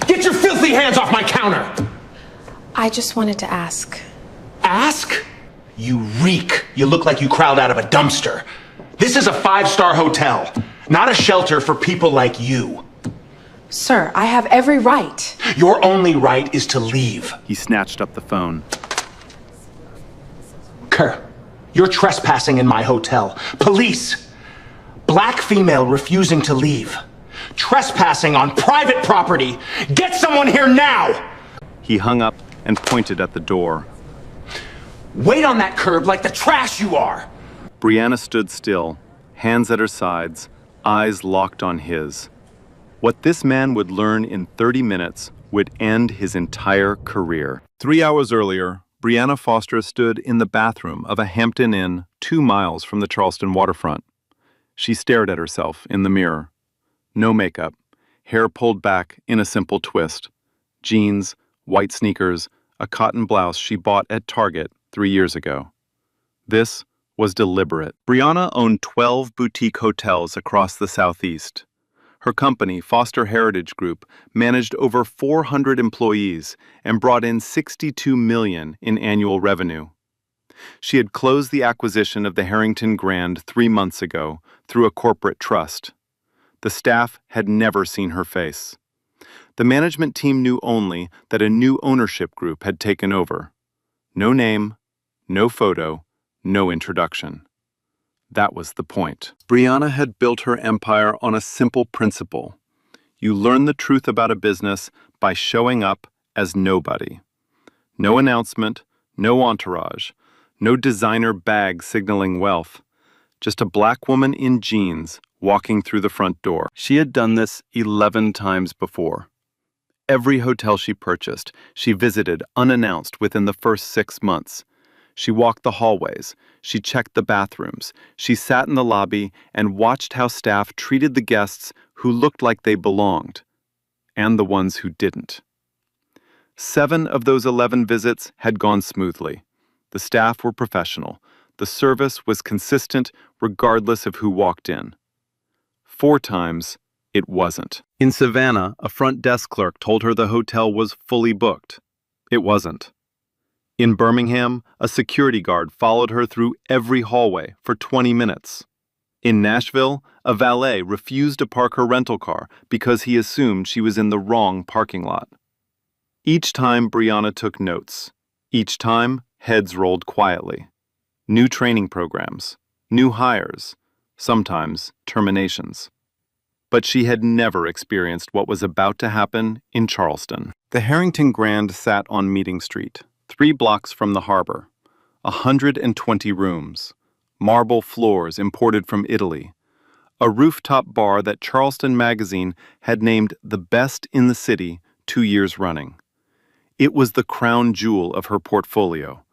Get your filthy hands off my counter! I just wanted to ask. Ask? You reek. You look like you crawled out of a dumpster. This is a 5-star hotel, not a shelter for people like you. Sir, I have every right. Your only right is to leave. He snatched up the phone. Kerr, you're trespassing in my hotel. Police! Black female refusing to leave. Trespassing on private property. Get someone here now! He hung up and pointed at the door. Wait on that curb like the trash you are! Brianna stood still, hands at her sides, eyes locked on his. What this man would learn in 30 minutes would end his entire career. 3 hours earlier, Brianna Foster stood in the bathroom of a Hampton Inn 2 miles from the Charleston waterfront. She stared at herself in the mirror. No makeup, hair pulled back in a simple twist. Jeans, white sneakers, a cotton blouse she bought at Target 3 years ago. This was deliberate. Brianna owned 12 boutique hotels across the Southeast. Her company, Foster Heritage Group, managed over 400 employees and brought in $62 million in annual revenue. She had closed the acquisition of the Harrington Grand 3 months ago through a corporate trust. The staff had never seen her face. The management team knew only that a new ownership group had taken over. No name, no photo, no introduction. That was the point. Brianna had built her empire on a simple principle. You learn the truth about a business by showing up as nobody. No announcement, no entourage, no designer bag signaling wealth. Just a black woman in jeans walking through the front door. She had done this 11 times before. Every hotel she purchased, she visited unannounced within the first 6 months. She walked the hallways, she checked the bathrooms, she sat in the lobby and watched how staff treated the guests who looked like they belonged, and the ones who didn't. 7 of those 11 visits had gone smoothly. The staff were professional. The service was consistent regardless of who walked in. 4 times, it wasn't. In Savannah, a front desk clerk told her the hotel was fully booked. It wasn't. In Birmingham, a security guard followed her through every hallway for 20 minutes. In Nashville, a valet refused to park her rental car because he assumed she was in the wrong parking lot. Each time, Brianna took notes. Each time, heads rolled quietly. New training programs, new hires, sometimes terminations. But she had never experienced what was about to happen in Charleston. The Harrington Grand sat on Meeting Street, 3 blocks from the harbor. 120 rooms, marble floors imported from Italy, a rooftop bar that Charleston Magazine had named the best in the city 2 years running. It was the crown jewel of her portfolio,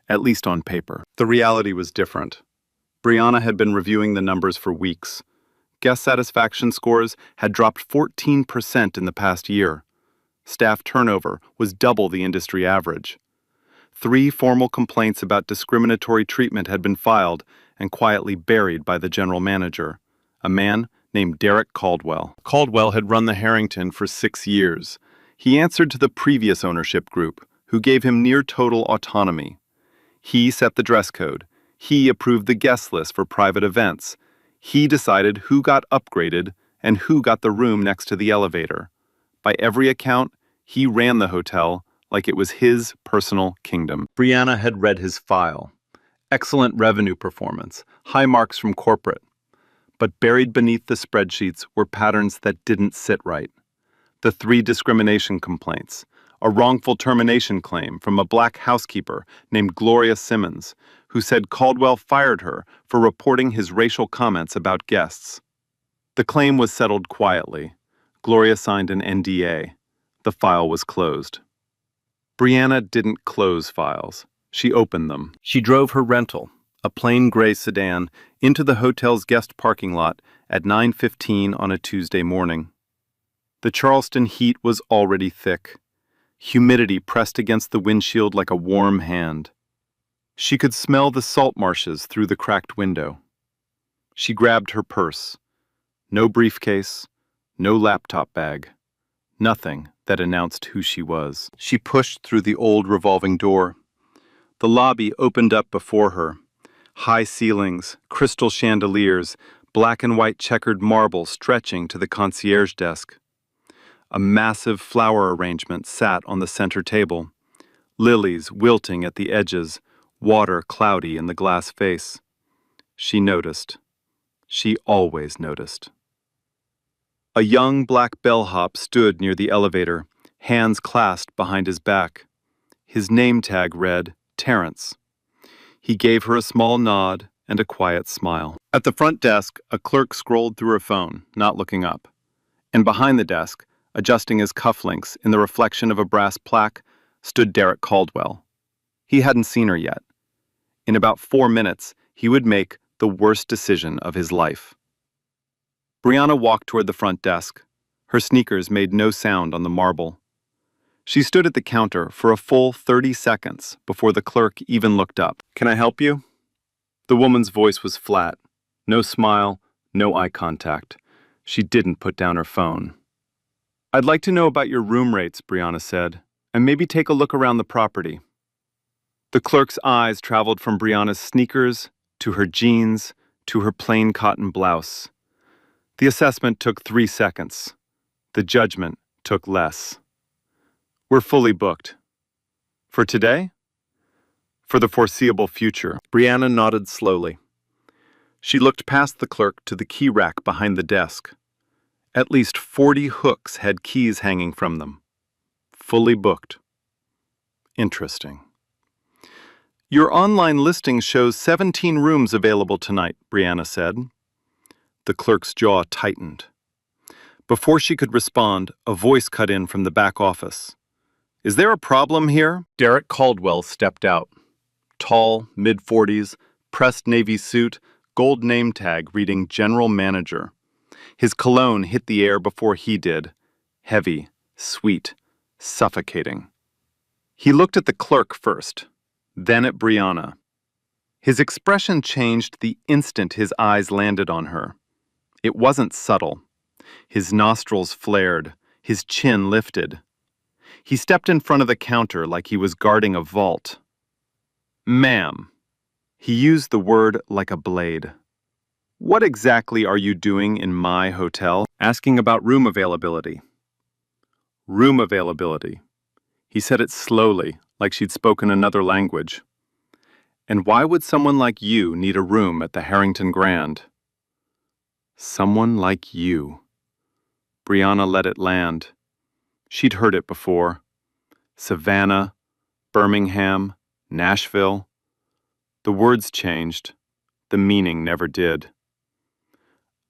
at least on paper. The reality was different. Brianna had been reviewing the numbers for weeks. Guest satisfaction scores had dropped 14% in the past year. Staff turnover was double the industry average. 3 formal complaints about discriminatory treatment had been filed and quietly buried by the general manager, a man named Derek Caldwell. Caldwell had run the Harrington for 6 years. He answered to the previous ownership group, who gave him near-total autonomy. He set the dress code. He approved the guest list for private events. He decided who got upgraded and who got the room next to the elevator. By every account, he ran the hotel like it was his personal kingdom. Brianna had read his file. Excellent revenue performance, high marks from corporate. But buried beneath the spreadsheets were patterns that didn't sit right. The 3 discrimination complaints, a wrongful termination claim from a black housekeeper named Gloria Simmons, who said Caldwell fired her for reporting his racial comments about guests. The claim was settled quietly. Gloria signed an NDA. The file was closed. Brianna didn't close files. She opened them. She drove her rental, a plain gray sedan, into the hotel's guest parking lot at 9:15 on a Tuesday morning. The Charleston heat was already thick. Humidity pressed against the windshield like a warm hand. She could smell the salt marshes through the cracked window. She grabbed her purse. No briefcase, no laptop bag, nothing that announced who she was. She pushed through the old revolving door. The lobby opened up before her. High ceilings, crystal chandeliers, black and white checkered marble stretching to the concierge desk. A massive flower arrangement sat on the center table. Lilies wilting at the edges, water cloudy in the glass vase. She noticed. She always noticed. A young black bellhop stood near the elevator, hands clasped behind his back. His name tag read, Terrence. He gave her a small nod and a quiet smile. At the front desk, a clerk scrolled through her phone, not looking up. And behind the desk, adjusting his cufflinks in the reflection of a brass plaque, stood Derek Caldwell. He hadn't seen her yet. In about 4 minutes, he would make the worst decision of his life. Brianna walked toward the front desk. Her sneakers made no sound on the marble. She stood at the counter for a full 30 seconds before the clerk even looked up. "Can I help you?" The woman's voice was flat. No smile, no eye contact. She didn't put down her phone. "I'd like to know about your room rates," Brianna said, "and maybe take a look around the property." The clerk's eyes traveled from Brianna's sneakers to her jeans to her plain cotton blouse. The assessment took 3 seconds. The judgment took less. "We're fully booked." "For today?" "For the foreseeable future." Brianna nodded slowly. She looked past the clerk to the key rack behind the desk. At least 40 hooks had keys hanging from them. Fully booked. Interesting. "Your online listing shows 17 rooms available tonight," Brianna said. The clerk's jaw tightened. Before she could respond, a voice cut in from the back office. "Is there a problem here?" Derek Caldwell stepped out. Tall, mid-40s, pressed navy suit, gold name tag reading General Manager. His cologne hit the air before he did. Heavy, sweet, suffocating. He looked at the clerk first, then at Brianna. His expression changed the instant his eyes landed on her. It wasn't subtle. His nostrils flared, his chin lifted. He stepped in front of the counter like he was guarding a vault. "Ma'am." He used the word like a blade. "What exactly are you doing in my hotel?" "Asking about room availability." "Room availability." He said it slowly, like she'd spoken another language. "And why would someone like you need a room at the Harrington Grand?" Someone like you. Brianna let it land. She'd heard it before. Savannah, Birmingham, Nashville. The words changed. The meaning never did.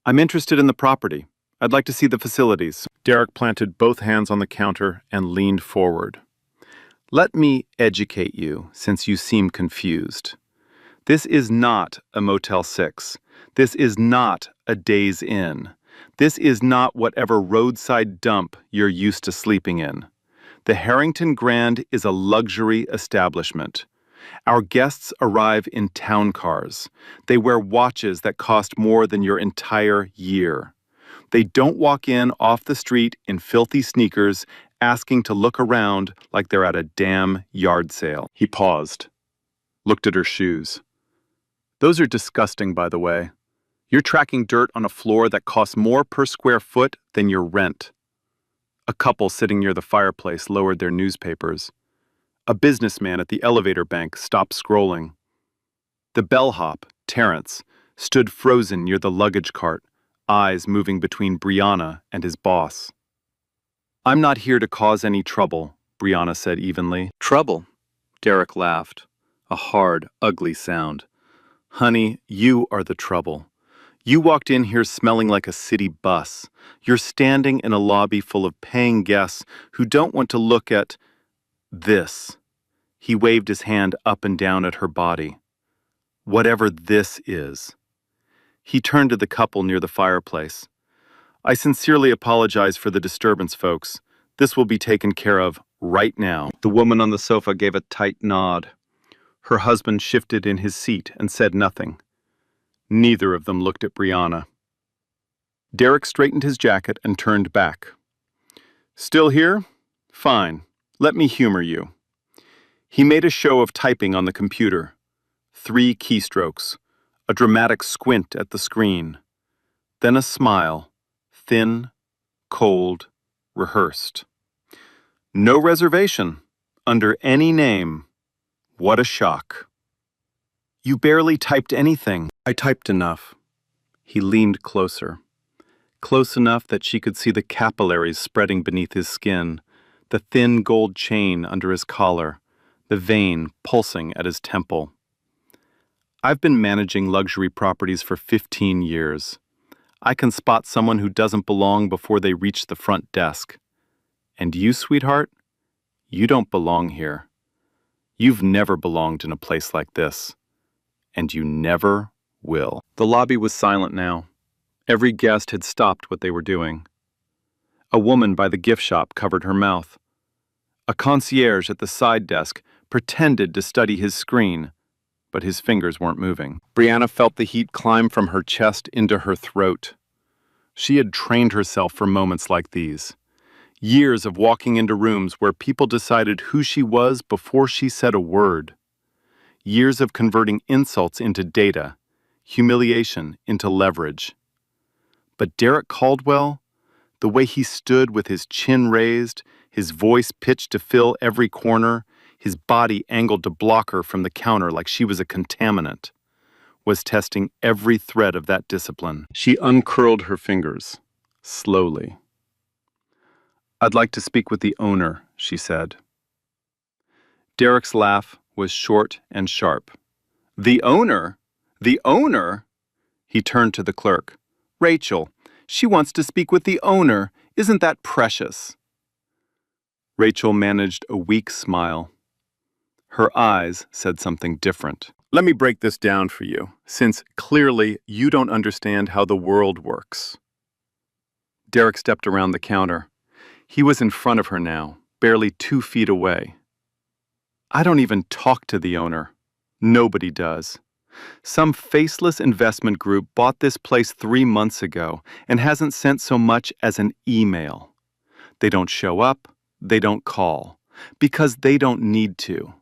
"I'm interested in the property. I'd like to see the facilities." Derek planted both hands on the counter and leaned forward. "Let me educate you, since you seem confused. This is not a Motel 6. This is not a Days Inn. This is not whatever roadside dump you're used to sleeping in. The Harrington Grand is a luxury establishment. Our guests arrive in town cars. They wear watches that cost more than your entire year. They don't walk in off the street in filthy sneakers asking to look around like they're at a damn yard sale." He paused, looked at her shoes. "Those are disgusting, by the way. You're tracking dirt on a floor that costs more per square foot than your rent." A couple sitting near the fireplace lowered their newspapers. A businessman at the elevator bank stopped scrolling. The bellhop, Terrence, stood frozen near the luggage cart, eyes moving between Brianna and his boss. "I'm not here to cause any trouble," Brianna said evenly. "Trouble?" Derek laughed. A hard, ugly sound. "Honey, you are the trouble. You walked in here smelling like a city bus. You're standing in a lobby full of paying guests who don't want to look at this." He waved his hand up and down at her body. "Whatever this is." He turned to the couple near the fireplace. "I sincerely apologize for the disturbance, folks. This will be taken care of right now." The woman on the sofa gave a tight nod. Her husband shifted in his seat and said nothing. Neither of them looked at Brianna. Derek straightened his jacket and turned back. "Still here?" Fine, let me humor you. He made a show of typing on the computer. 3 keystrokes, a dramatic squint at the screen, then a smile, thin, cold, rehearsed. No reservation, under any name. What a shock. You barely typed anything. I typed enough. He leaned closer. Close enough that she could see the capillaries spreading beneath his skin, the thin gold chain under his collar, the vein pulsing at his temple. I've been managing luxury properties for 15 years. I can spot someone who doesn't belong before they reach the front desk. And you, sweetheart, you don't belong here. You've never belonged in a place like this. And you never will. The lobby was silent now. Every guest had stopped what they were doing. A woman by the gift shop covered her mouth. A concierge at the side desk pretended to study his screen, but his fingers weren't moving. Brianna felt the heat climb from her chest into her throat. She had trained herself for moments like these. Years of walking into rooms where people decided who she was before she said a word. Years of converting insults into data, humiliation into leverage. But Derek Caldwell, the way he stood with his chin raised, his voice pitched to fill every corner, his body angled to block her from the counter like she was a contaminant, was testing every thread of that discipline. She uncurled her fingers, slowly. "I'd like to speak with the owner," she said. Derek's laugh was short and sharp. "The owner? The owner?" He turned to the clerk. "Rachel, she wants to speak with the owner. Isn't that precious?" Rachel managed a weak smile. Her eyes said something different. "Let me break this down for you, since clearly you don't understand how the world works." Derek stepped around the counter. He was in front of her now, barely 2 feet away. "I don't even talk to the owner. Nobody does. Some faceless investment group bought this place 3 months ago and hasn't sent so much as an email. They don't show up, they don't call, because they don't need to.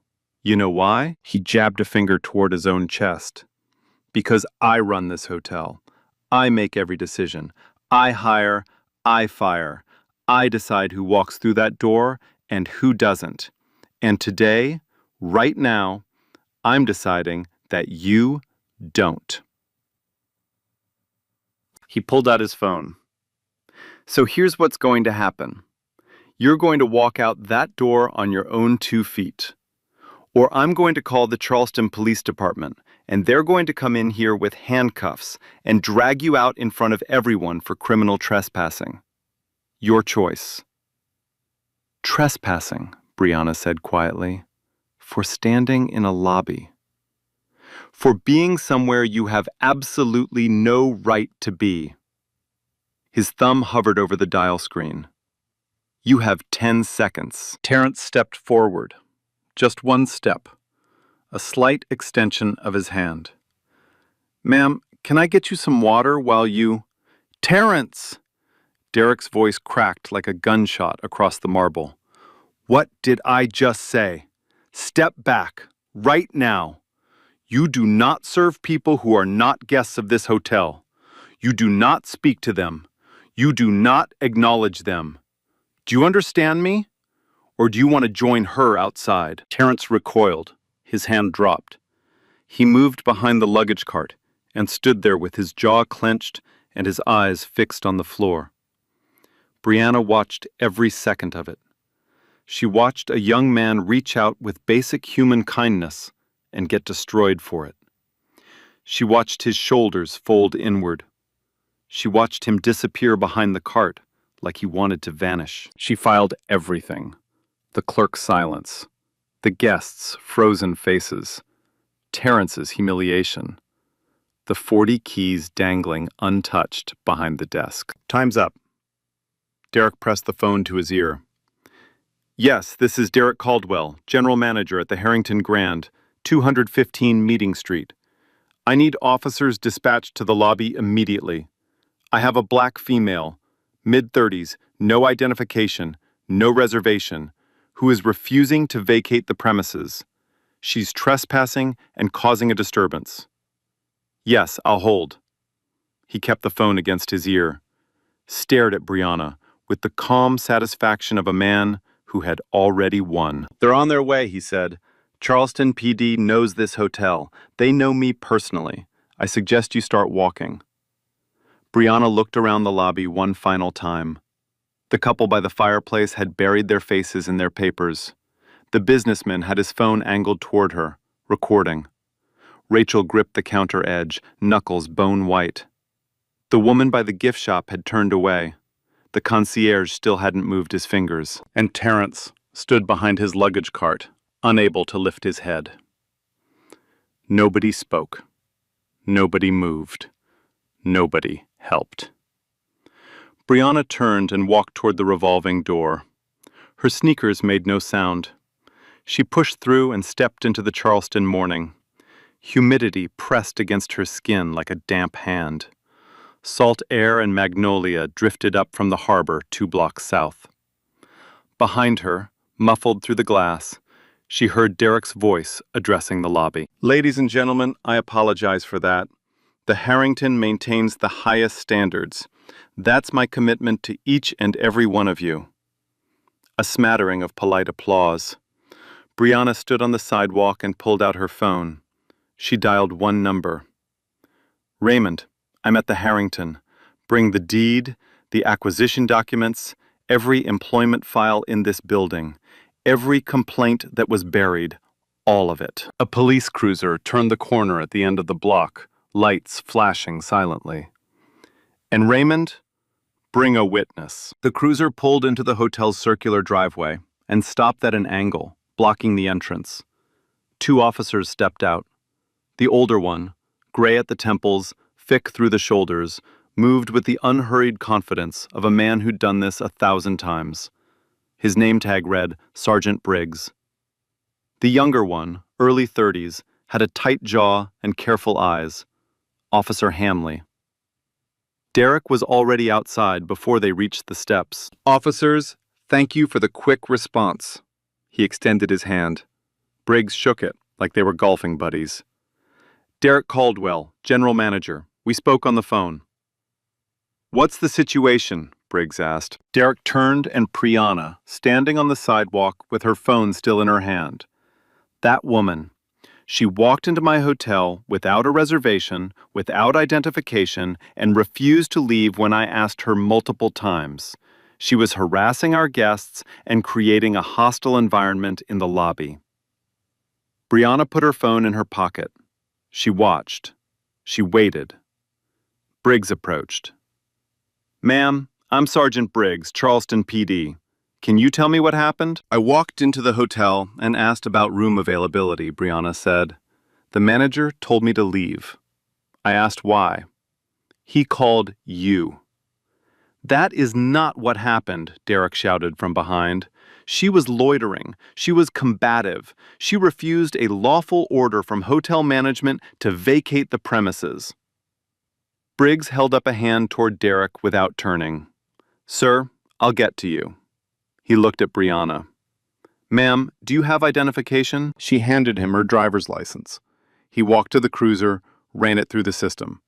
You know why?" He jabbed a finger toward his own chest. "Because I run this hotel. I make every decision. I hire, I fire. I decide who walks through that door and who doesn't. And today, right now, I'm deciding that you don't." He pulled out his phone. "So here's what's going to happen. You're going to walk out that door on your own 2 feet. Or I'm going to call the Charleston Police Department, and they're going to come in here with handcuffs and drag you out in front of everyone for criminal trespassing. Your choice." "Trespassing," Brianna said quietly, "for standing in a lobby. For being somewhere you have absolutely no right to be." His thumb hovered over the dial screen. "You have 10 seconds. Terrence stepped forward. Just 1 step. A slight extension of his hand. "Ma'am, can I get you some water while you—" "Terrence!" Derek's voice cracked like a gunshot across the marble. "What did I just say? Step back, right now. You do not serve people who are not guests of this hotel. You do not speak to them. You do not acknowledge them. Do you understand me? Or do you want to join her outside?" Terrence recoiled. His hand dropped. He moved behind the luggage cart and stood there with his jaw clenched and his eyes fixed on the floor. Brianna watched every second of it. She watched a young man reach out with basic human kindness and get destroyed for it. She watched his shoulders fold inward. She watched him disappear behind the cart like he wanted to vanish. She filed everything. The clerk's silence. The guests' frozen faces. Terrence's humiliation. The 40 keys dangling untouched behind the desk. "Time's up." Derek pressed the phone to his ear. "Yes, this is Derek Caldwell, General Manager at the Harrington Grand, 215 Meeting Street. I need officers dispatched to the lobby immediately. I have a black female, mid-30s, no identification, no reservation, who is refusing to vacate the premises. She's trespassing and causing a disturbance. Yes, I'll hold. He kept the phone against his ear, stared at Brianna with the calm satisfaction of a man who had already won. They're on their way, he said. Charleston PD knows this hotel. They know me personally. I suggest you start walking. Brianna looked around the lobby one final time. The couple by the fireplace had buried their faces in their papers. The businessman had his phone angled toward her, recording. Rachel gripped the counter edge, knuckles bone white. The woman by the gift shop had turned away. The concierge still hadn't moved his fingers, and Terrence stood behind his luggage cart, unable to lift his head. Nobody spoke. Nobody moved. Nobody helped. Brianna turned and walked toward the revolving door. Her sneakers made no sound. She pushed through and stepped into the Charleston morning. Humidity pressed against her skin like a damp hand. Salt air and magnolia drifted up from the harbor 2 blocks south. Behind her, muffled through the glass, she heard Derek's voice addressing the lobby. Ladies and gentlemen, I apologize for that. The Harrington maintains the highest standards. That's my commitment to each and every one of you. A smattering of polite applause. Brianna stood on the sidewalk and pulled out her phone. She dialed one number. Raymond, I'm at the Harrington. Bring the deed, the acquisition documents, every employment file in this building, every complaint that was buried, all of it. A police cruiser turned the corner at the end of the block, lights flashing silently. And Raymond, bring a witness. The cruiser pulled into the hotel's circular driveway and stopped at an angle, blocking the entrance. 2 officers stepped out. The older one, gray at the temples, thick through the shoulders, moved with the unhurried confidence of a man who'd done this 1,000 times. His name tag read Sergeant Briggs. The younger one, early 30s, had a tight jaw and careful eyes. Officer Hamley. Derek was already outside before they reached the steps. Officers, thank you for the quick response. He extended his hand. Briggs shook it like they were golfing buddies. Derek Caldwell, General Manager. We spoke on the phone. What's the situation? Briggs asked. Derek turned and Brianna, standing on the sidewalk with her phone still in her hand. That woman. She walked into my hotel without a reservation, without identification, and refused to leave when I asked her multiple times. She was harassing our guests and creating a hostile environment in the lobby. Brianna put her phone in her pocket. She watched. She waited. Briggs approached. Ma'am, I'm Sergeant Briggs, Charleston PD. Can you tell me what happened? I walked into the hotel and asked about room availability, Brianna said. The manager told me to leave. I asked why. He called you. That is not what happened, Derek shouted from behind. She was loitering. She was combative. She refused a lawful order from hotel management to vacate the premises. Briggs held up a hand toward Derek without turning. Sir, I'll get to you. He looked at Brianna. Ma'am, do you have identification? She handed him her driver's license. He walked to the cruiser, ran it through the system.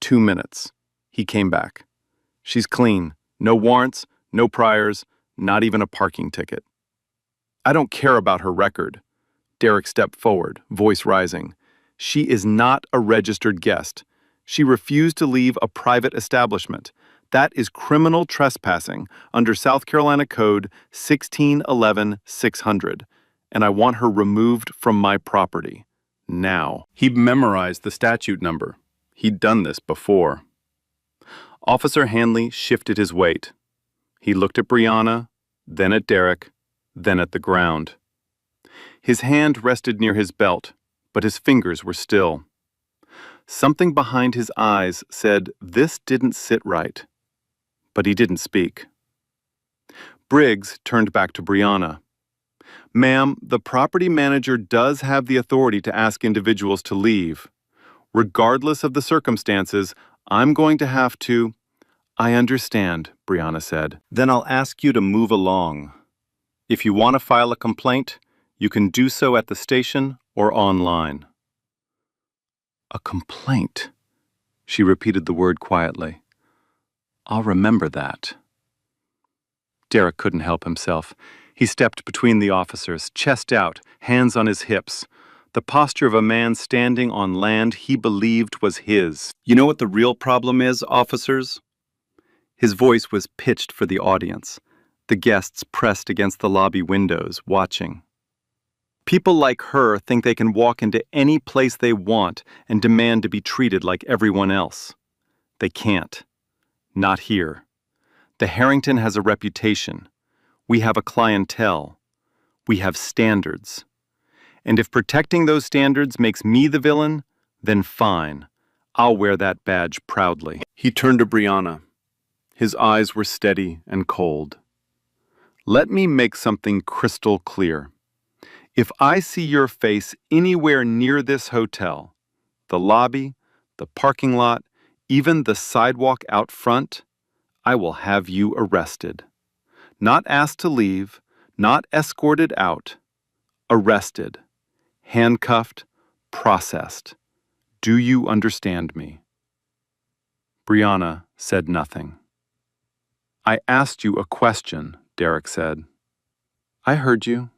2 minutes. He came back. She's clean. No warrants, no priors, not even a parking ticket. I don't care about her record. Derek stepped forward, voice rising. She is not a registered guest. She refused to leave a private establishment. That is criminal trespassing under South Carolina Code 1611-600, and I want her removed from my property. Now. He memorized the statute number. He'd done this before. Officer Hanley shifted his weight. He looked at Brianna, then at Derek, then at the ground. His hand rested near his belt, but his fingers were still. Something behind his eyes said this didn't sit right. But he didn't speak. Briggs turned back to Brianna. Ma'am, the property manager does have the authority to ask individuals to leave. Regardless of the circumstances, I'm going to have to... I understand, Brianna said. Then I'll ask you to move along. If you want to file a complaint, you can do so at the station or online. A complaint. She repeated the word quietly. I'll remember that. Derek couldn't help himself. He stepped between the officers, chest out, hands on his hips. The posture of a man standing on land he believed was his. You know what the real problem is, officers? His voice was pitched for the audience. The guests pressed against the lobby windows, watching. People like her think they can walk into any place they want and demand to be treated like everyone else. They can't. Not here. The Harrington has a reputation. We have a clientele. We have standards. And if protecting those standards makes me the villain, then fine. I'll wear that badge proudly. He turned to Brianna. His eyes were steady and cold. Let me make something crystal clear. If I see your face anywhere near this hotel, the lobby, the parking lot, even the sidewalk out front, I will have you arrested. Not asked to leave, not escorted out. Arrested. Handcuffed, processed. Do you understand me? Brianna said nothing. I asked you a question, Derek said. I heard you,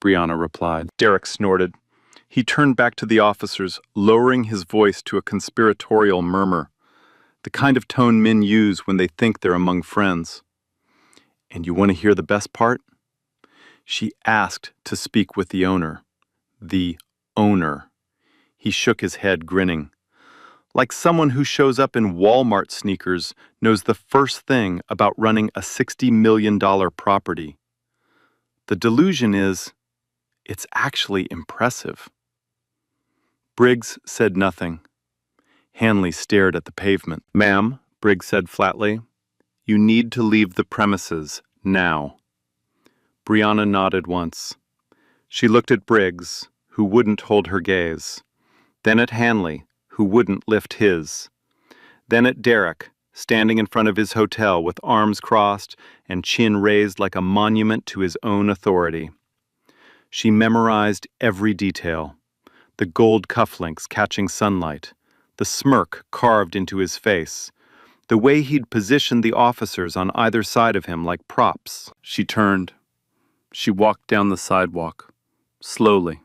Brianna replied. Derek snorted. He turned back to the officers, lowering his voice to a conspiratorial murmur, the kind of tone men use when they think they're among friends. And you want to hear the best part? She asked to speak with the owner. The owner. He shook his head, grinning. Like someone who shows up in Walmart sneakers knows the first thing about running a $60 million property. The delusion is, it's actually impressive. Briggs said nothing. Hanley stared at the pavement. Ma'am, Briggs said flatly, you need to leave the premises now. Brianna nodded once. She looked at Briggs, who wouldn't hold her gaze. Then at Hanley, who wouldn't lift his. Then at Derek, standing in front of his hotel with arms crossed and chin raised like a monument to his own authority. She memorized every detail. The gold cufflinks catching sunlight, the smirk carved into his face, the way he'd positioned the officers on either side of him like props. She turned. She walked down the sidewalk, slowly,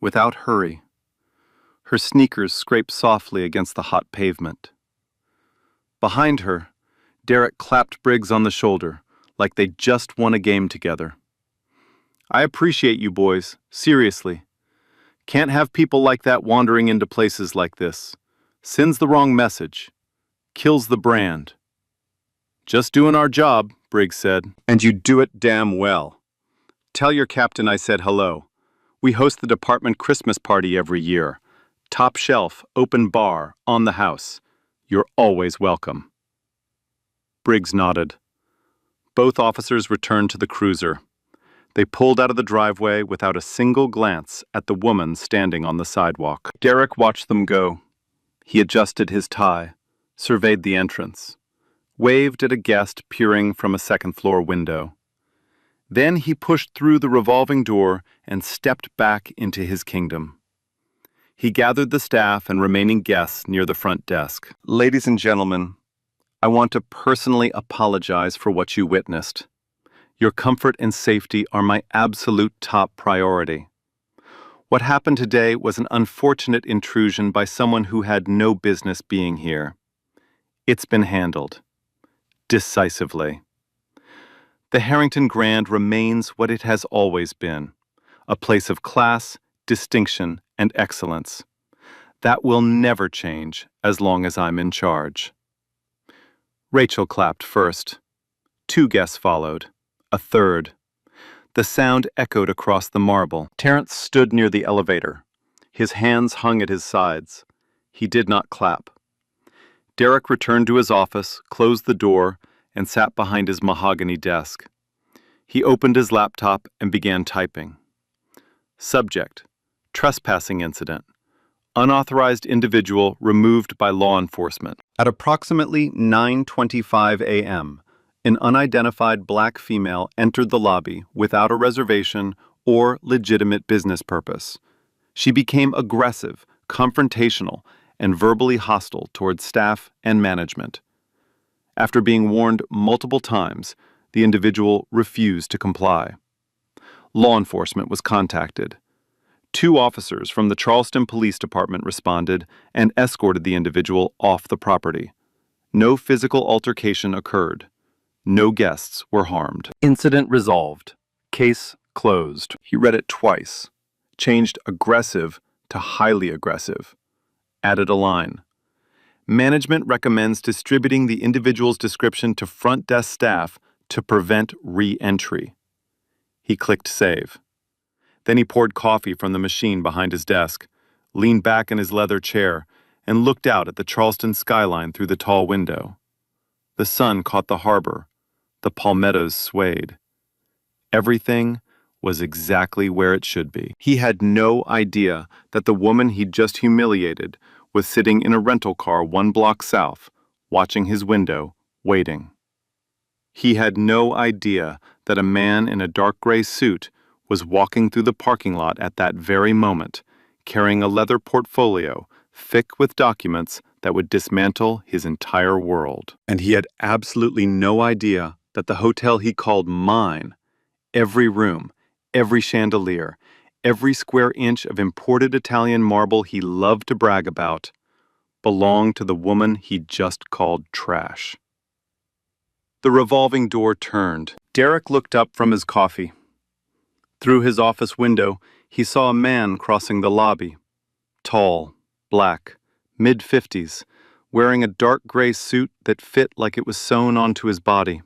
without hurry. Her sneakers scraped softly against the hot pavement. Behind her, Derek clapped Briggs on the shoulder, like they'd just won a game together. I appreciate you boys, seriously. Can't have people like that wandering into places like this. Sends the wrong message. Kills the brand. Just doing our job, Briggs said. And you do it damn well. Tell your captain I said hello. We host the department Christmas party every year. Top shelf, open bar, on the house. You're always welcome. Briggs nodded. Both officers returned to the cruiser. They pulled out of the driveway without a single glance at the woman standing on the sidewalk. Derek watched them go. He adjusted his tie, surveyed the entrance, waved at a guest peering from a second-floor window. Then he pushed through the revolving door and stepped back into his kingdom. He gathered the staff and remaining guests near the front desk. Ladies and gentlemen, I want to personally apologize for what you witnessed. Your comfort and safety are my absolute top priority. What happened today was an unfortunate intrusion by someone who had no business being here. It's been handled. Decisively. The Harrington Grand remains what it has always been, a place of class, distinction, and excellence. That will never change as long as I'm in charge. Rachel clapped first. 2 guests followed. A third. The sound echoed across the marble. Terrence stood near the elevator. His hands hung at his sides. He did not clap. Derek returned to his office, closed the door, and sat behind his mahogany desk. He opened his laptop and began typing. Subject: trespassing incident. Unauthorized individual removed by law enforcement. At approximately 9:25 a.m., An unidentified black female entered the lobby without a reservation or legitimate business purpose. She became aggressive, confrontational, and verbally hostile towards staff and management. After being warned multiple times, the individual refused to comply. Law enforcement was contacted. 2 officers from the Charleston Police Department responded and escorted the individual off the property. No physical altercation occurred. No guests were harmed. Incident resolved. Case closed. He read it twice. Changed aggressive to highly aggressive. Added a line. Management recommends distributing the individual's description to front desk staff to prevent re-entry. He clicked save. Then he poured coffee from the machine behind his desk, leaned back in his leather chair, and looked out at the Charleston skyline through the tall window. The sun caught the harbor. The palmettos swayed. Everything was exactly where it should be. He had no idea that the woman he'd just humiliated was sitting in a rental car 1 block south, watching his window, waiting. He had no idea that a man in a dark gray suit was walking through the parking lot at that very moment, carrying a leather portfolio thick with documents that would dismantle his entire world. And he had absolutely no idea that the hotel he called mine, every room, every chandelier, every square inch of imported Italian marble he loved to brag about, belonged to the woman he'd just called trash. The revolving door turned. Derek looked up from his coffee. Through his office window, he saw a man crossing the lobby. Tall, black, mid-50s, wearing a dark gray suit that fit like it was sewn onto his body.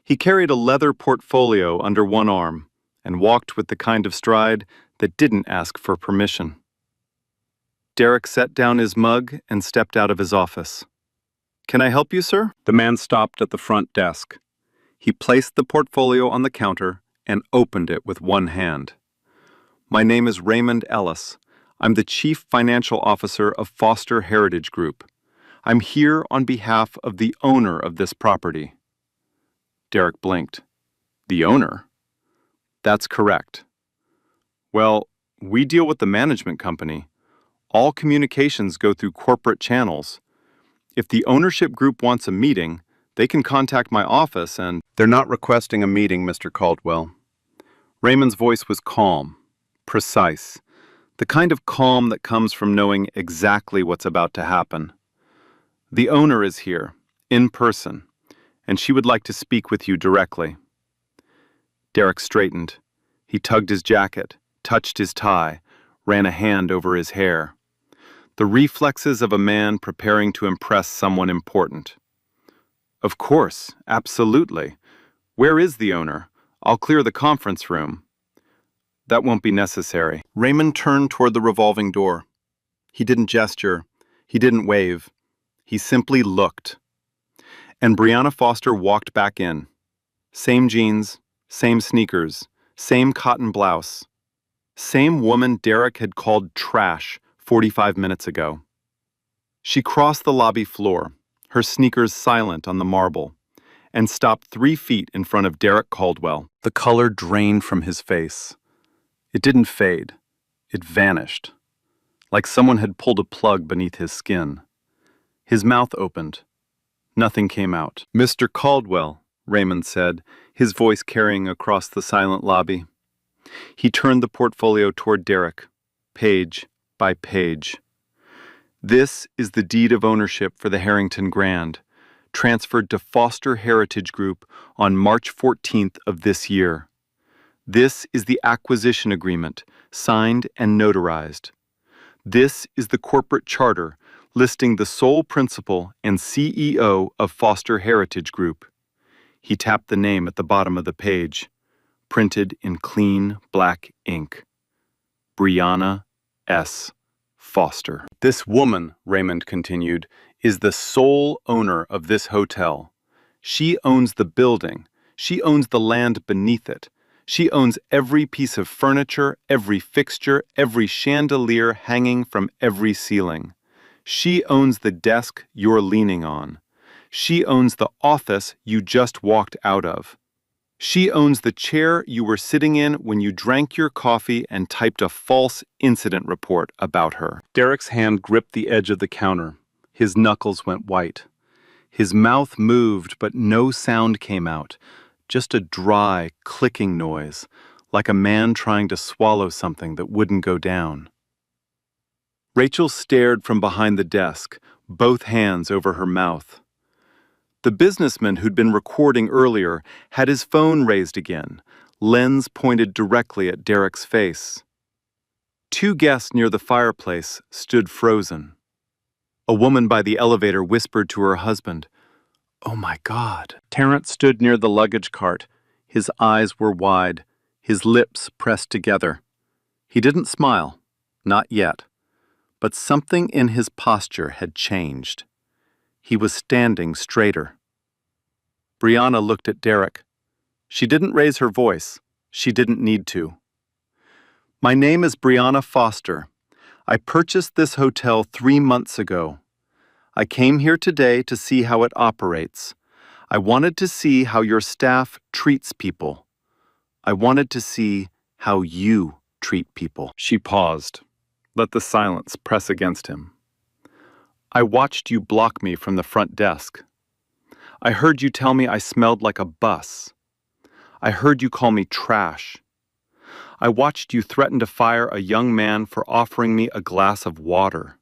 He carried a leather portfolio under one arm and walked with the kind of stride that didn't ask for permission. Derek set down his mug and stepped out of his office. "Can I help you, sir?" The man stopped at the front desk. He placed the portfolio on the counter and opened it with one hand. "My name is Raymond Ellis. I'm the Chief Financial Officer of Foster Heritage Group. I'm here on behalf of the owner of this property." Derek blinked. "The owner?" "That's correct." "Well, we deal with the management company. All communications go through corporate channels. If the ownership group wants a meeting, they can contact my office and—" "They're not requesting a meeting, Mr. Caldwell." Raymond's voice was calm, precise, the kind of calm that comes from knowing exactly what's about to happen. "The owner is here, in person, and she would like to speak with you directly." Derek straightened. He tugged his jacket, touched his tie, ran a hand over his hair. The reflexes of a man preparing to impress someone important. "Of course, absolutely. Where is the owner? I'll clear the conference room." "That won't be necessary." Raymond turned toward the revolving door. He didn't gesture. He didn't wave. He simply looked. And Brianna Foster walked back in. Same jeans, same sneakers, same cotton blouse. Same woman Derek had called trash 45 minutes ago. She crossed the lobby floor, her sneakers silent on the marble, and stopped 3 feet in front of Derek Caldwell. The color drained from his face. It didn't fade. It vanished, like someone had pulled a plug beneath his skin. His mouth opened. Nothing came out. "Mr. Caldwell," Raymond said, his voice carrying across the silent lobby. He turned the portfolio toward Derek, page by page. "This is the deed of ownership for the Harrington Grand, transferred to Foster Heritage Group on March 14th of this year. This is the acquisition agreement, signed and notarized. This is the corporate charter listing the sole principal and CEO of Foster Heritage Group." He tapped the name at the bottom of the page, printed in clean black ink. Brianna S. Foster. "This woman," Raymond continued, "is the sole owner of this hotel. She owns the building. She owns the land beneath it. She owns every piece of furniture, every fixture, every chandelier hanging from every ceiling. She owns the desk you're leaning on. She owns the office you just walked out of. She owns the chair you were sitting in when you drank your coffee and typed a false incident report about her. Derek's hand gripped the edge of the counter. His knuckles went white. His mouth moved, but no sound came out, just a dry, clicking noise, like a man trying to swallow something that wouldn't go down. Rachel stared from behind the desk, both hands over her mouth. The businessman who'd been recording earlier had his phone raised again, lens pointed directly at Derek's face. Two guests near the fireplace stood frozen. A woman by the elevator whispered to her husband, "Oh my God." Terrence stood near the luggage cart. His eyes were wide, his lips pressed together. He didn't smile, not yet, but something in his posture had changed. He was standing straighter. Brianna looked at Derek. She didn't raise her voice. She didn't need to. "My name is Brianna Foster. I purchased this hotel 3 months ago. I came here today to see how it operates. I wanted to see how your staff treats people. I wanted to see how you treat people." She paused. Let the silence press against him. "I watched you block me from the front desk. I heard you tell me I smelled like a bus. I heard you call me trash. I watched you threaten to fire a young man for offering me a glass of water.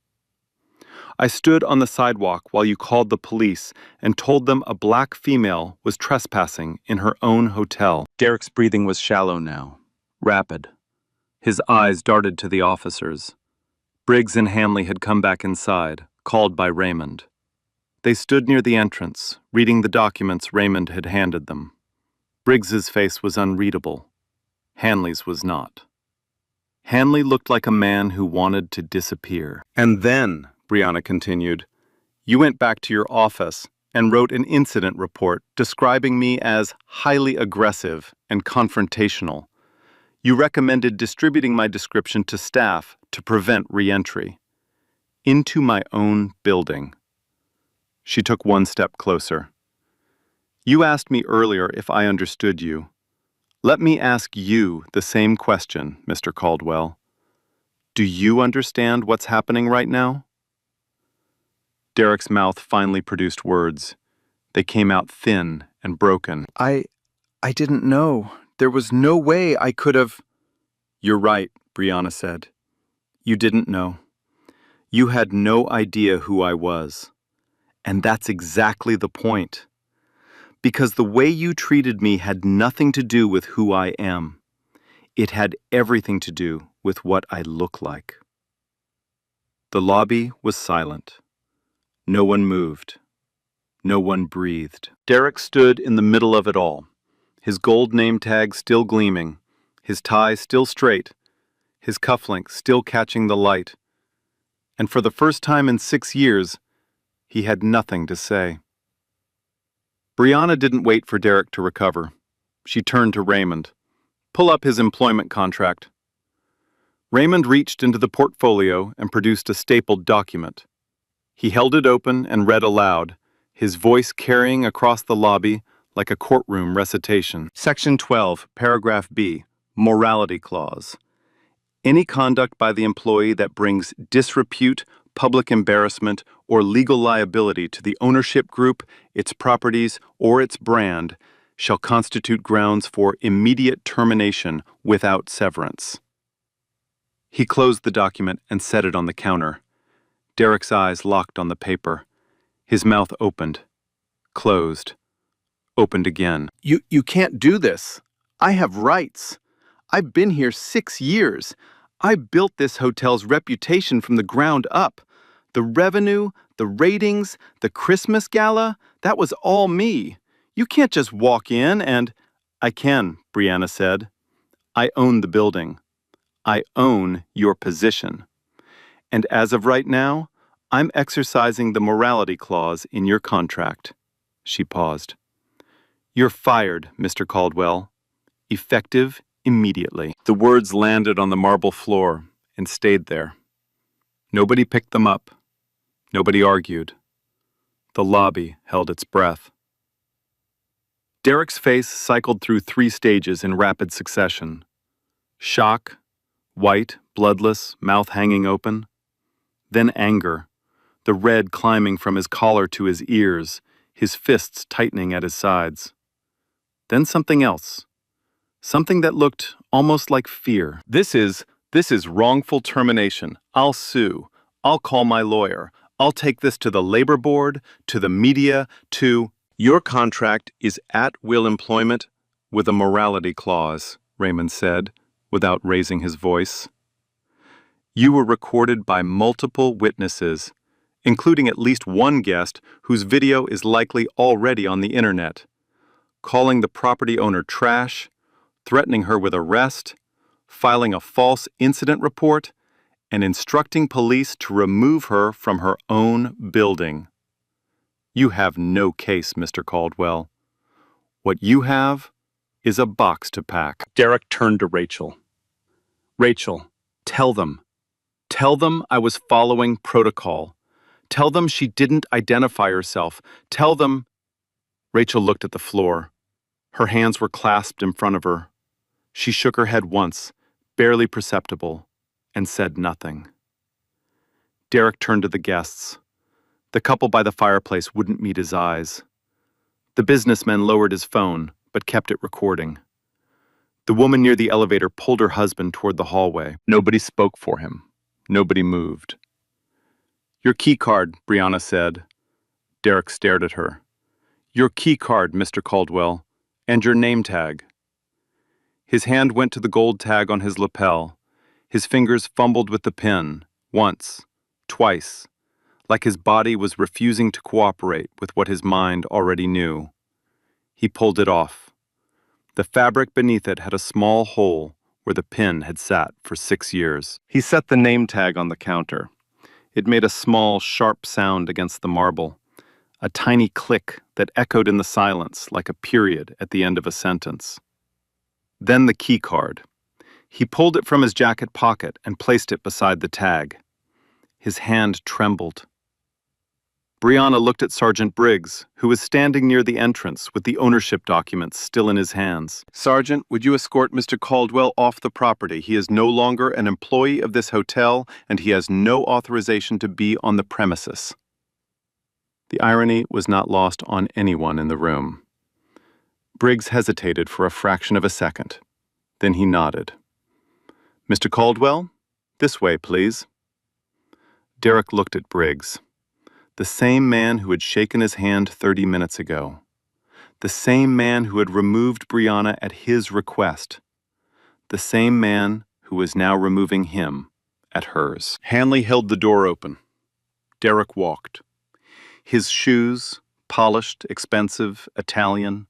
I stood on the sidewalk while you called the police and told them a black female was trespassing in her own hotel." Derek's breathing was shallow now, rapid. His eyes darted to the officers. Briggs and Hanley had come back inside, called by Raymond. They stood near the entrance, reading the documents Raymond had handed them. Briggs's face was unreadable. Hanley's was not. Hanley looked like a man who wanted to disappear. "And then," Brianna continued, "you went back to your office and wrote an incident report describing me as highly aggressive and confrontational. You recommended distributing my description to staff to prevent re-entry. Into my own building." She took one step closer. "You asked me earlier if I understood you. Let me ask you the same question, Mr. Caldwell. Do you understand what's happening right now?" Derek's mouth finally produced words. They came out thin and broken. I didn't know. There was no way I could have." "You're right," Brianna said. "You didn't know. You had no idea who I was. And that's exactly the point. Because the way you treated me had nothing to do with who I am. It had everything to do with what I look like." The lobby was silent. No one moved. No one breathed. Derek stood in the middle of it all, his gold name tag still gleaming, his tie still straight, his cufflink still catching the light. And for the first time in 6 years, he had nothing to say. Brianna didn't wait for Derek to recover. She turned to Raymond. "Pull up his employment contract." Raymond reached into the portfolio and produced a stapled document. He held it open and read aloud, his voice carrying across the lobby like a courtroom recitation. Section 12, Paragraph B, Morality Clause. Any conduct by the employee that brings disrepute, public embarrassment, or legal liability to the ownership group, its properties, or its brand shall constitute grounds for immediate termination without severance. He closed the document and set it on the counter. Derek's eyes locked on the paper. His mouth opened, closed, opened again. You can't do this. I have rights. I've been here 6 years. I built this hotel's reputation from the ground up. The revenue, the ratings, the Christmas gala, that was all me. You can't just walk in and... "I can," Brianna said. "I own the building. I own your position. And as of right now, I'm exercising the morality clause in your contract." She paused. "You're fired, Mr. Caldwell. Effective immediately." The words landed on the marble floor and stayed there. Nobody picked them up. Nobody argued. The lobby held its breath. Derek's face cycled through 3 stages in rapid succession. Shock, white, bloodless, mouth hanging open. Then anger, the red climbing from his collar to his ears, his fists tightening at his sides. Then something else. Something that looked almost like fear. This is wrongful termination. I'll sue. I'll call my lawyer. I'll take this to the labor board, to the media, to... Your contract is at-will employment with a morality clause, Raymond said, without raising his voice. You were recorded by multiple witnesses, including at least one guest whose video is likely already on the internet, calling the property owner trash, threatening her with arrest, filing a false incident report, and instructing police to remove her from her own building. You have no case, Mr. Caldwell. What you have is a box to pack. Derek turned to Rachel. Rachel, tell them. Tell them I was following protocol. Tell them she didn't identify herself. Tell them... Rachel looked at the floor. Her hands were clasped in front of her. She shook her head once, barely perceptible, and said nothing. Derek turned to the guests. The couple by the fireplace wouldn't meet his eyes. The businessman lowered his phone, but kept it recording. The woman near the elevator pulled her husband toward the hallway. Nobody spoke for him. Nobody moved. Your key card, Brianna said. Derek stared at her. Your key card, Mr. Caldwell, and your name tag. His hand went to the gold tag on his lapel. His fingers fumbled with the pin, once, twice, like his body was refusing to cooperate with what his mind already knew. He pulled it off. The fabric beneath it had a small hole where the pin had sat for 6 years. He set the name tag on the counter. It made a small, sharp sound against the marble, a tiny click that echoed in the silence like a period at the end of a sentence. Then the key card. He pulled it from his jacket pocket and placed it beside the tag. His hand trembled. Brianna looked at Sergeant Briggs, who was standing near the entrance with the ownership documents still in his hands. Sergeant, would you escort Mr. Caldwell off the property? He is no longer an employee of this hotel, and he has no authorization to be on the premises. The irony was not lost on anyone in the room. Briggs hesitated for a fraction of a second. Then he nodded. Mr. Caldwell, this way, please. Derek looked at Briggs. The same man who had shaken his hand 30 minutes ago. The same man who had removed Brianna at his request. The same man who was now removing him at hers. Hanley held the door open. Derek walked. His shoes, polished, expensive, Italian,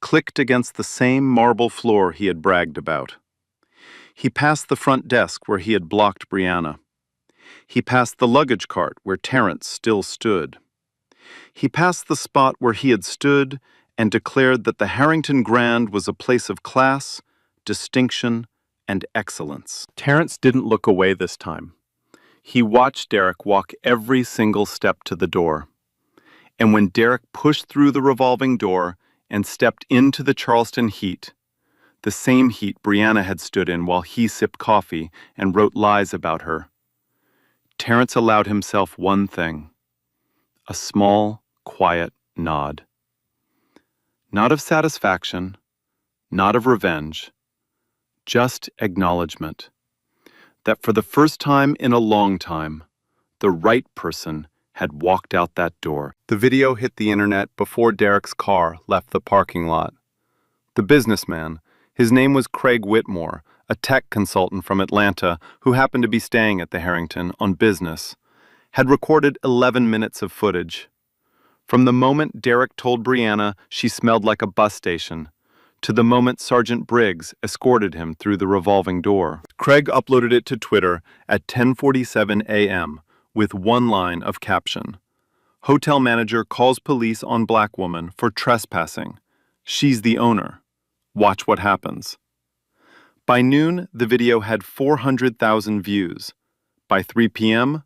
clicked against the same marble floor he had bragged about. He passed the front desk where he had blocked Brianna. He passed the luggage cart where Terrence still stood. He passed the spot where he had stood and declared that the Harrington Grand was a place of class, distinction, and excellence. Terrence didn't look away this time. He watched Derek walk every single step to the door. And when Derek pushed through the revolving door and stepped into the Charleston heat, the same heat Brianna had stood in while he sipped coffee and wrote lies about her, Terrence allowed himself one thing, a small, quiet nod. Not of satisfaction, not of revenge, just acknowledgement that for the first time in a long time, the right person had walked out that door. The video hit the internet before Derek's car left the parking lot. The businessman, his name was Craig Whitmore, a tech consultant from Atlanta who happened to be staying at the Harrington on business, had recorded 11 minutes of footage. From the moment Derek told Brianna she smelled like a bus station, to the moment Sergeant Briggs escorted him through the revolving door. Craig uploaded it to Twitter at 10:47 a.m. with one line of caption. Hotel manager calls police on black woman for trespassing. She's the owner. Watch what happens. By noon, the video had 400,000 views. By 3 p.m.,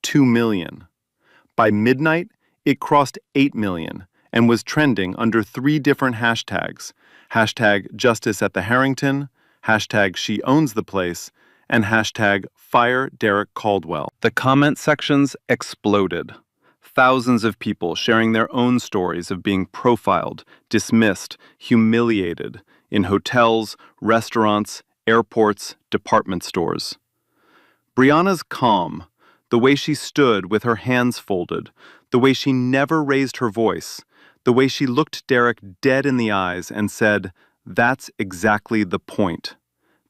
2 million. By midnight, It crossed 8 million and was trending under 3 different hashtags: hashtag Justice at the Harrington, hashtag She Owns the Place, and hashtag Fire Derek Caldwell. The comment sections exploded. Thousands of people sharing their own stories of being profiled, dismissed, humiliated in hotels, restaurants, airports, department stores. Brianna's calm, the way she stood with her hands folded, the way she never raised her voice, the way she looked Derek dead in the eyes and said, "That's exactly the point,"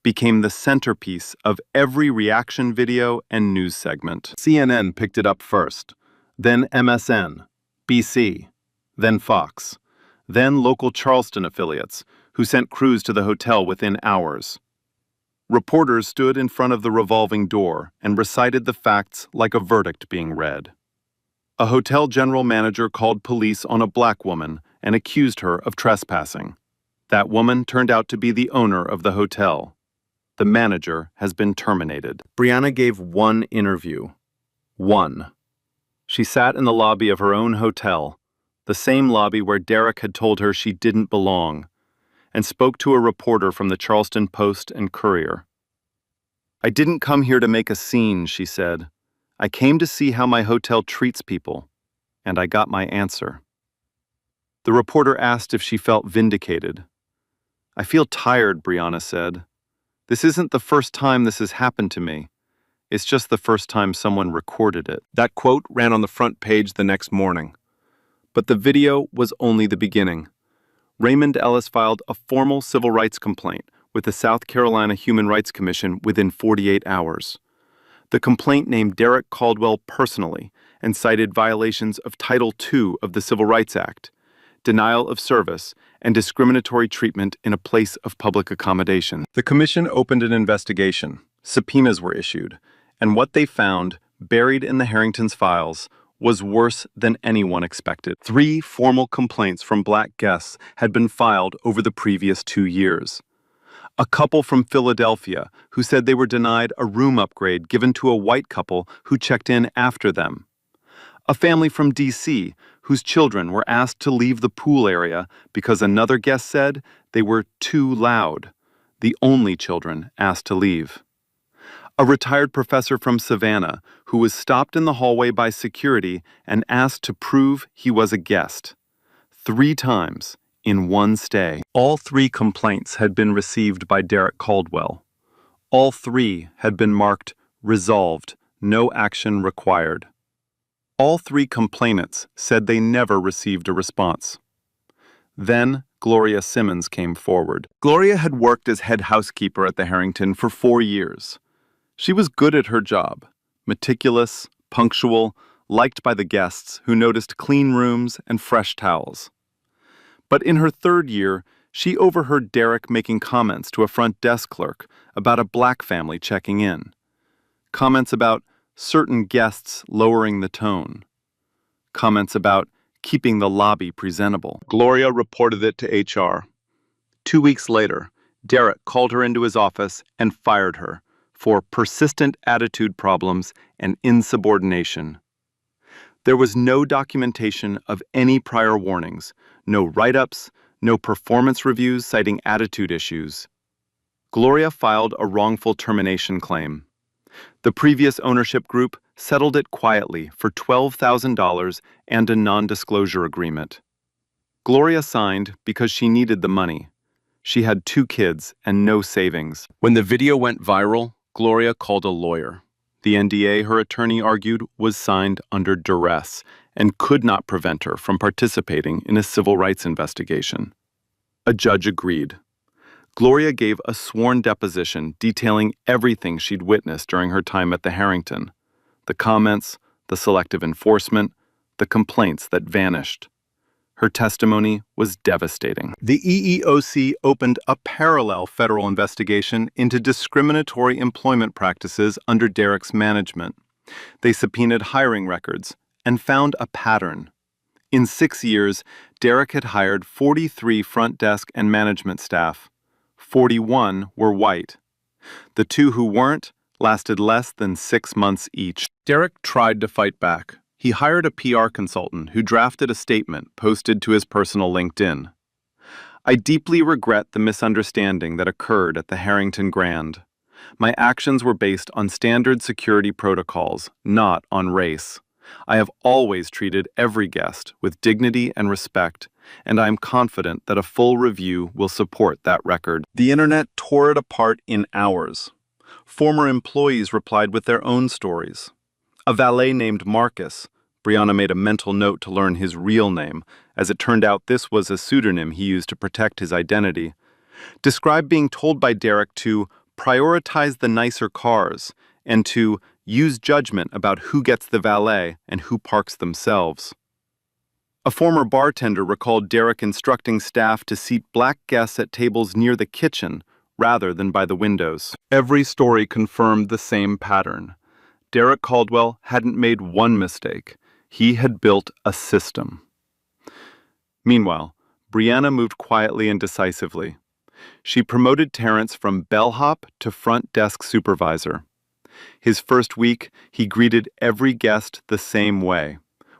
became the centerpiece of every reaction video and news segment. CNN picked it up first, then MSN, BC, then Fox, then local Charleston affiliates, who sent crews to the hotel within hours. Reporters stood in front of the revolving door and recited the facts like a verdict being read. A hotel general manager called police on a black woman and accused her of trespassing. That woman turned out to be the owner of the hotel. The manager has been terminated. Brianna gave one interview. One. She sat in the lobby of her own hotel, the same lobby where Derek had told her she didn't belong, and spoke to a reporter from the Charleston Post and Courier. "I didn't come here to make a scene," she said. "I came to see how my hotel treats people, and I got my answer." The reporter asked if she felt vindicated. "I feel tired," Brianna said. "This isn't the first time this has happened to me. It's just the first time someone recorded it." That quote ran on the front page the next morning. But the video was only the beginning. Raymond Ellis filed a formal civil rights complaint with the South Carolina Human Rights Commission within 48 hours. The complaint named Derek Caldwell personally and cited violations of Title II of the Civil Rights Act, denial of service, and discriminatory treatment in a place of public accommodation. The commission opened an investigation. Subpoenas were issued, and what they found, buried in the Harringtons' files, was worse than anyone expected. 3 formal complaints from black guests had been filed over the previous 2 years. A couple from Philadelphia who said they were denied a room upgrade given to a white couple who checked in after them. A family from D.C. whose children were asked to leave the pool area because another guest said they were too loud, the only children asked to leave. A retired professor from Savannah who was stopped in the hallway by security and asked to prove he was a guest. 3 times in one stay. All 3 complaints had been received by Derek Caldwell. All 3 had been marked resolved, no action required. All 3 complainants said they never received a response. Then Gloria Simmons came forward. Gloria had worked as head housekeeper at the Harrington for 4 years. She was good at her job, meticulous, punctual, liked by the guests who noticed clean rooms and fresh towels. But in her 3rd year, she overheard Derek making comments to a front desk clerk about a black family checking in. Comments about certain guests lowering the tone. Comments about keeping the lobby presentable. Gloria reported it to HR. 2 weeks later, Derek called her into his office and fired her for persistent attitude problems and insubordination. There was no documentation of any prior warnings, no write-ups, no performance reviews citing attitude issues. Gloria filed a wrongful termination claim. The previous ownership group settled it quietly for $12,000 and a non-disclosure agreement. Gloria signed because she needed the money. She had 2 kids and no savings. When the video went viral, Gloria called a lawyer. The NDA, her attorney argued, was signed under duress and could not prevent her from participating in a civil rights investigation. A judge agreed. Gloria gave a sworn deposition detailing everything she'd witnessed during her time at the Harrington: the comments, the selective enforcement, the complaints that vanished. Her testimony was devastating. The EEOC opened a parallel federal investigation into discriminatory employment practices under Derek's management. They subpoenaed hiring records and found a pattern. In 6 years, Derek had hired 43 front desk and management staff. 41 were white. The 2 who weren't lasted less than 6 months each. Derek tried to fight back, He hired a PR consultant who drafted a statement posted to his personal LinkedIn. I deeply regret the misunderstanding that occurred at the Harrington Grand. My actions were based on standard security protocols, not on race. I have always treated every guest with dignity and respect, and I am confident that a full review will support that record. The internet tore it apart in hours. Former employees replied with their own stories. A valet named Marcus, Brianna made a mental note to learn his real name, as it turned out this was a pseudonym he used to protect his identity, described being told by Derek to prioritize the nicer cars and to use judgment about who gets the valet and who parks themselves. A former bartender recalled Derek instructing staff to seat black guests at tables near the kitchen rather than by the windows. Every story confirmed the same pattern. Derek Caldwell hadn't made one mistake. He had built a system. Meanwhile, Brianna moved quietly and decisively. She promoted Terrence from bellhop to front desk supervisor. His first week, he greeted every guest the same way,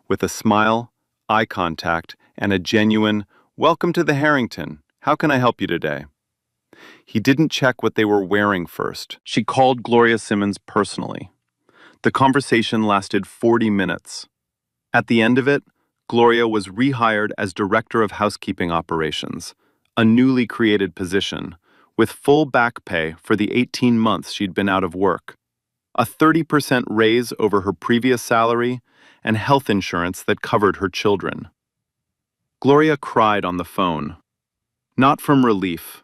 with a smile, eye contact, and a genuine, "Welcome to the Harrington. How can I help you today?" He didn't check what they were wearing first. She called Gloria Simmons personally. The conversation lasted 40 minutes. At the end of it, Gloria was rehired as Director of Housekeeping Operations, a newly created position, with full back pay for the 18 months she'd been out of work, a 30% raise over her previous salary, and health insurance that covered her children. Gloria cried on the phone, not from relief,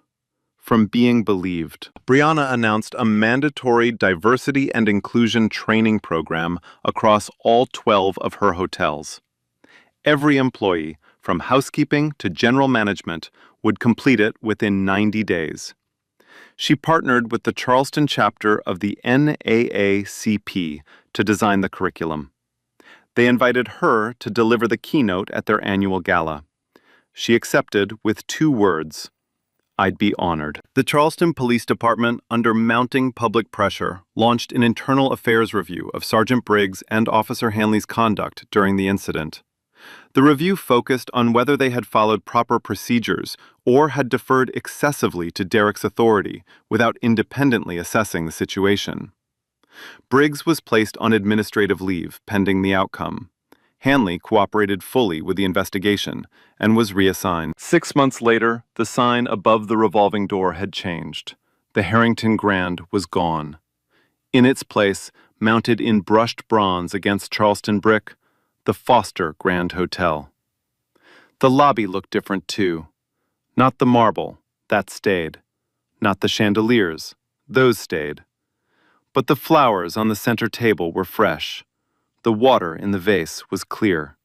from being believed. Brianna announced a mandatory diversity and inclusion training program across all 12 of her hotels. Every employee, from housekeeping to general management, would complete it within 90 days. She partnered with the Charleston chapter of the NAACP to design the curriculum. They invited her to deliver the keynote at their annual gala. She accepted with 2 words: I'd be honored. The Charleston Police Department, under mounting public pressure, launched an internal affairs review of Sergeant Briggs and Officer Hanley's conduct during the incident. The review focused on whether they had followed proper procedures or had deferred excessively to Derek's authority without independently assessing the situation. Briggs was placed on administrative leave pending the outcome. Hanley cooperated fully with the investigation and was reassigned. 6 months later, the sign above the revolving door had changed. The Harrington Grand was gone. In its place, mounted in brushed bronze against Charleston brick, the Foster Grand Hotel. The lobby looked different too. Not the marble, that stayed. Not the chandeliers, those stayed. But the flowers on the center table were fresh. The water in the vase was clear.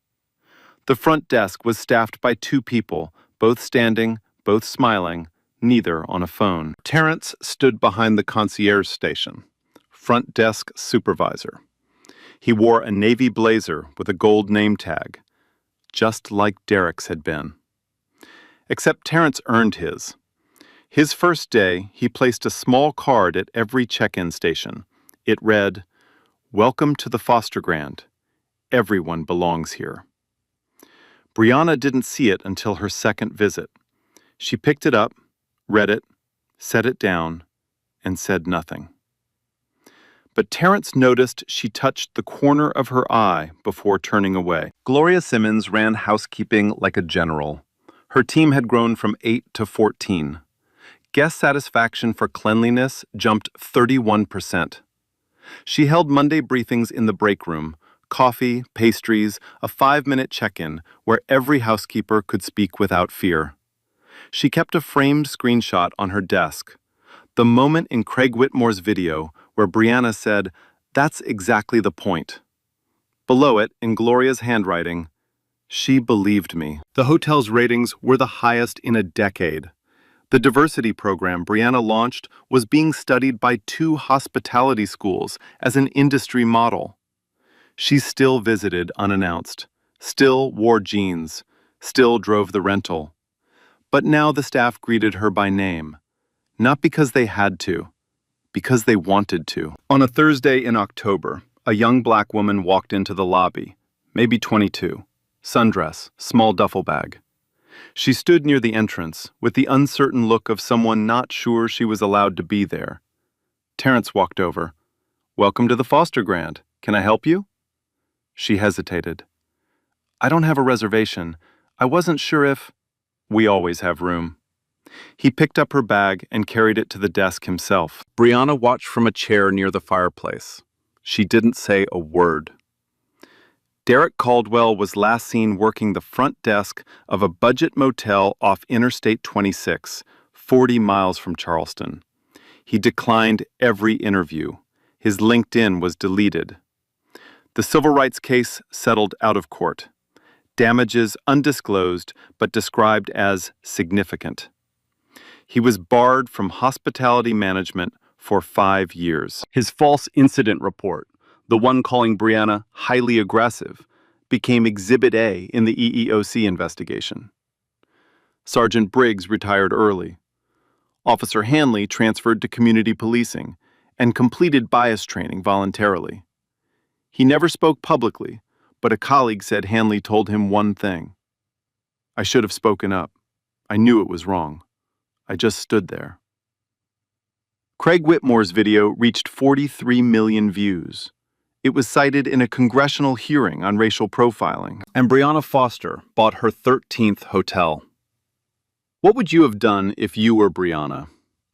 The front desk was staffed by 2 people, both standing, both smiling, neither on a phone. Terrence stood behind the concierge station, front desk supervisor. He wore a navy blazer with a gold name tag, just like Derek's had been. Except Terrence earned his. His first day, he placed a small card at every check-in station. It read, "Welcome to the Foster Grand. Everyone belongs here." Brianna didn't see it until her second visit. She picked it up, read it, set it down, and said nothing. But Terrence noticed she touched the corner of her eye before turning away. Gloria Simmons ran housekeeping like a general. Her team had grown from 8 to 14. Guest satisfaction for cleanliness jumped 31%. She held Monday briefings in the break room, coffee, pastries, a 5-minute check-in where every housekeeper could speak without fear. She kept a framed screenshot on her desk. The moment in Craig Whitmore's video where Brianna said, "That's exactly the point." Below it, in Gloria's handwriting, "She believed me." The hotel's ratings were the highest in a decade. The diversity program Brianna launched was being studied by 2 hospitality schools as an industry model. She still visited unannounced, still wore jeans, still drove the rental. But now the staff greeted her by name, not because they had to, because they wanted to. On a Thursday in October, a young black woman walked into the lobby, maybe 22, sundress, small duffel bag. She stood near the entrance with the uncertain look of someone not sure she was allowed to be there. Terrence walked over. "Welcome to the Foster Grant. Can I help you?" She hesitated. "I don't have a reservation. I wasn't sure if—" "We always have room." He picked up her bag and carried it to the desk himself. Brianna watched from a chair near the fireplace. She didn't say a word. Derek Caldwell was last seen working the front desk of a budget motel off Interstate 26, 40 miles from Charleston. He declined every interview. His LinkedIn was deleted. The civil rights case settled out of court. Damages undisclosed but described as significant. He was barred from hospitality management for 5 years. His false incident report, the one calling Brianna highly aggressive, became Exhibit A in the EEOC investigation. Sergeant Briggs retired early. Officer Hanley transferred to community policing and completed bias training voluntarily. He never spoke publicly, but a colleague said Hanley told him one thing: "I should have spoken up. I knew it was wrong. I just stood there." Craig Whitmore's video reached 43 million views. It was cited in a congressional hearing on racial profiling, and Brianna Foster bought her 13th hotel. What would you have done if you were Brianna?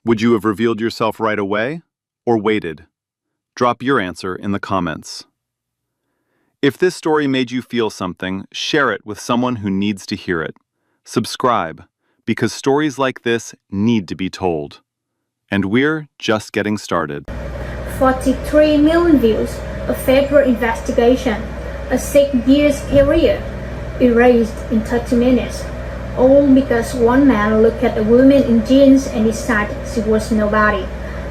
Would you have revealed yourself right away, or waited? Drop your answer in the comments. If this story made you feel something, share it with someone who needs to hear it. Subscribe, because stories like this need to be told. And we're just getting started. 43 million views, a federal investigation, a 6 years career, erased in 30 minutes. All because one man looked at a woman in jeans and decided she was nobody.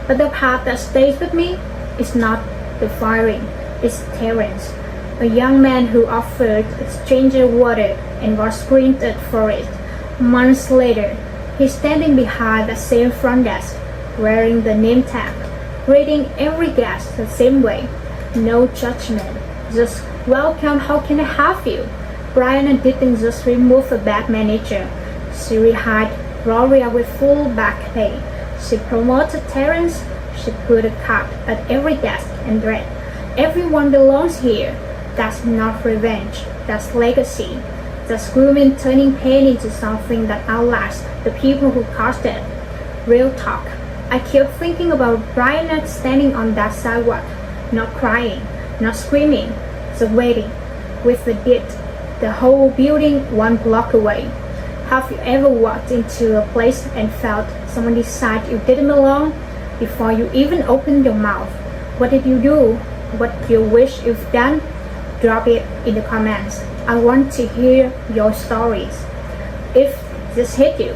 But the part that stays with me is not the firing, it's Terrence, a young man who offered a stranger water and was greeted for it. Months later, he's standing behind the same front desk, wearing the name tag, greeting every guest the same way. No judgment, just "Welcome, how can I help you?" Brianna didn't just remove a bad manager. She rehired Gloria with full back pay. She promoted Terrence. She put a card at every desk and read, "Everyone belongs here." That's not revenge. That's legacy. That's women turning pain into something that outlasts the people who caused it. Real talk. I kept thinking about Brianna standing on that sidewalk, not crying, not screaming, just waiting, with the whole building 1 block away. Have you ever walked into a place and felt someone decide you didn't belong before you even opened your mouth? What did you do? What do you wish you've done? Drop it in the comments. I want to hear your stories. If this hit you,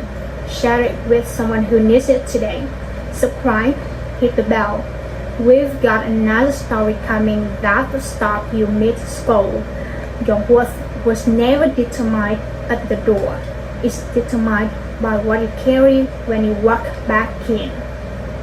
share it with someone who needs it today. Subscribe, hit the bell. We've got another story coming that'll stop you mid-scroll. Your worth was never determined at the door. It's determined by what you carry when you walk back in.